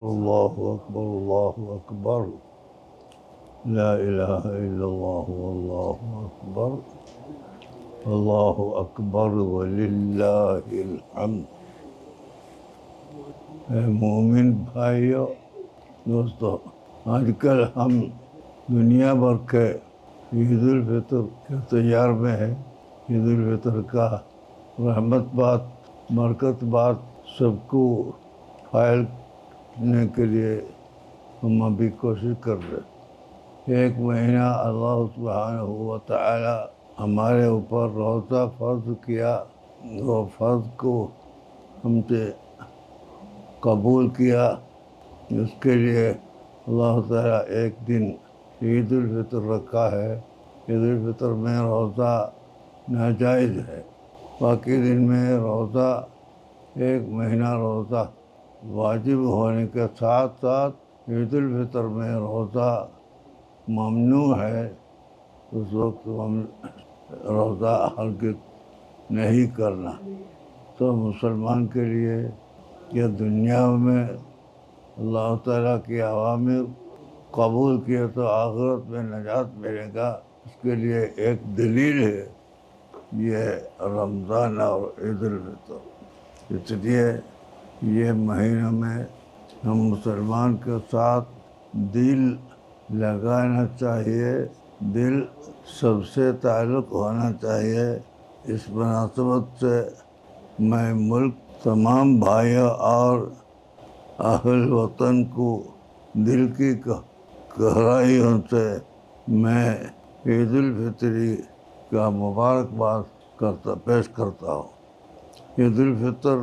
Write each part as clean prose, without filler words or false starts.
اللہ اکبر اللہ اکبر لا الہ الا اللہ واللہ اکبر اللہ اکبر وللہ الحمد۔ اے مومن بھائیو دوستو، آج کل ہم دنیا بھر کے عید الفطر کے تیار میں ہے۔ عید الفطر کا رحمت بات، برکت بات سب کو فائل کرنے کے لیے ہم ابھی کوشش کر رہے۔ ایک مہینہ اللہ سبحانہ و تعالی ہمارے اوپر روزہ فرض کیا، وہ فرض کو ہم سے قبول کیا۔ اس کے لیے اللہ تعالیٰ ایک دن عید الفطر رکھا ہے۔ عید الفطر میں روزہ ناجائز ہے، باقی دن میں روزہ، ایک مہینہ روزہ واجب ہونے کے ساتھ ساتھ عید الفطر میں روزہ ممنوع ہے۔ اس وقت ہم روزہ ہرگز نہیں کرنا۔ تو مسلمان کے لیے یہ دنیا میں اللہ تعالیٰ کی اوامر قبول کیے تو آخرت میں نجات ملے گا۔ اس کے لیے ایک دلیل ہے یہ رمضان اور عید الفطر۔ اس لیے یہ مہینہ میں ہم مسلمان کے ساتھ دل لگانا چاہیے، دل سب سے تعلق ہونا چاہیے۔ اس مناسبت سے میں ملک تمام بھائیوں اور اہل وطن کو دل کی گہرائیوں سے میں عید الفطری کا مبارکباد پیش کرتا ہوں۔ عید الفطر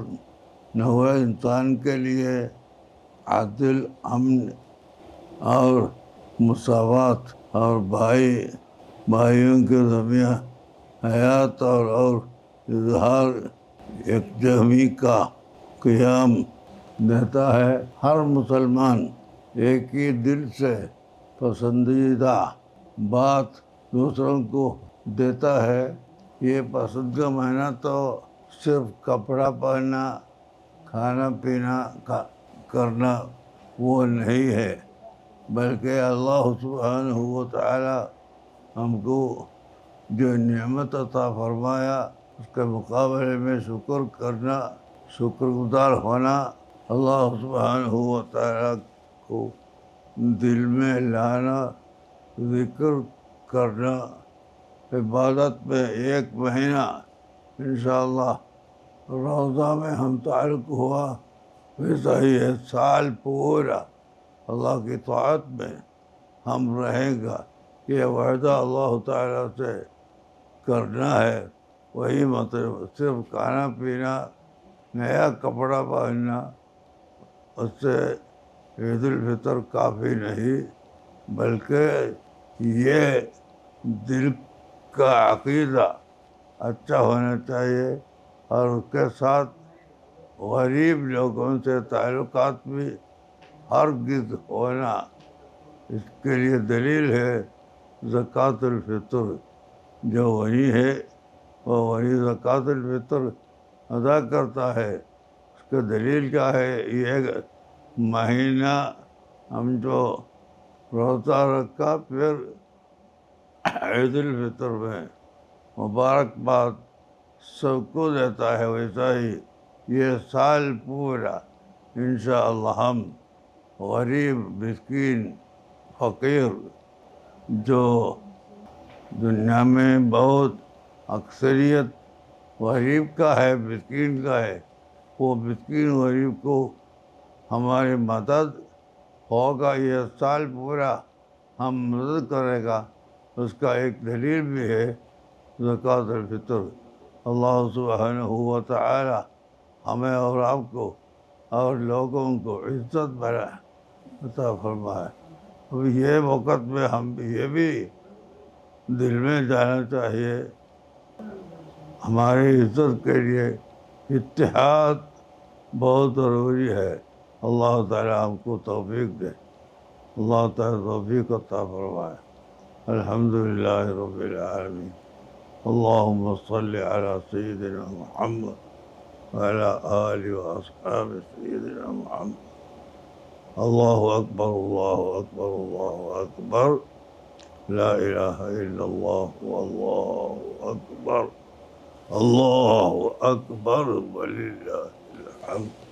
نوع انسان کے لیے عدل، امن اور مساوات اور بھائیوں کے درمیان حیات اور اظہار یکجہتی کا قیام دیتا ہے۔ ہر مسلمان ایک ہی دل سے پسندیدہ بات دوسروں کو دیتا ہے۔ یہ پسند کا معنی تو صرف کپڑا پہننا، کھانا پینا کرنا وہ نہیں ہے، بلکہ اللہ سبحانہ و تعالی ہم کو جو نعمت عطا فرمایا اس کے مقابلے میں شکر کرنا، شکر گزار ہونا، اللہ سبحانہ و تعالی کو دل میں لانا، ذکر کرنا۔ عبادت میں ایک مہینہ انشاءاللہ روزہ میں ہم تعلق ہوا، ویسا ہی ہے سال پورا اللہ کی طاعت میں ہم رہیں گا۔ یہ وعدہ اللہ تعالیٰ سے کرنا ہے، وہی مطلب صرف کھانا پینا، نیا کپڑا پہننا، اس سے عید الفطر کافی نہیں، بلکہ یہ دل کا عقیدہ اچھا ہونا چاہیے اور اس کے ساتھ غریب لوگوں سے تعلقات بھی ہرگز ہونا۔ اس کے لیے دلیل ہے زکوٰۃ الفطر۔ جو غنی ہے وہ غنی زکوٰۃ الفطر ادا کرتا ہے۔ اس کا دلیل کیا ہے؟ یہ مہینہ ہم جو روزہ رکھا، پھر عید الفطر میں مبارکباد سب کو دیتا ہے، ویسا ہی یہ سال پورا انشاءاللہ ہم غریب، مسکین، فقیر، جو دنیا میں بہت اکثریت غریب کا ہے، مسکین کا ہے، وہ مسکین غریب کو ہماری مدد ہوگا، یہ سال پورا ہم مدد کرے گا۔ اس کا ایک دلیل بھی ہے زکوٰۃ الفطر۔ اللہ سبحانہ و تعالی ہمیں اور آپ کو اور لوگوں کو عزت بنا عطا فرمائے۔ اب یہ وقت میں ہم یہ بھی دل میں جانا چاہیے، ہماری عزت کے لیے اتحاد بہت ضروری ہے۔ اللہ تعالیٰ ہم کو توفیق دے، اللہ تعالیٰ توفیق عطا فرمائے۔ الحمدللہ رب العالمین۔ اللہم صلی علی سیدنا محمد وعلی آلہ واصحاب سیدنا محمد۔ اللہ اکبر اللہ اکبر اللہ اکبر لا الہ الا اللہ واللہ اکبر اللہ اکبر وللہ الحمد.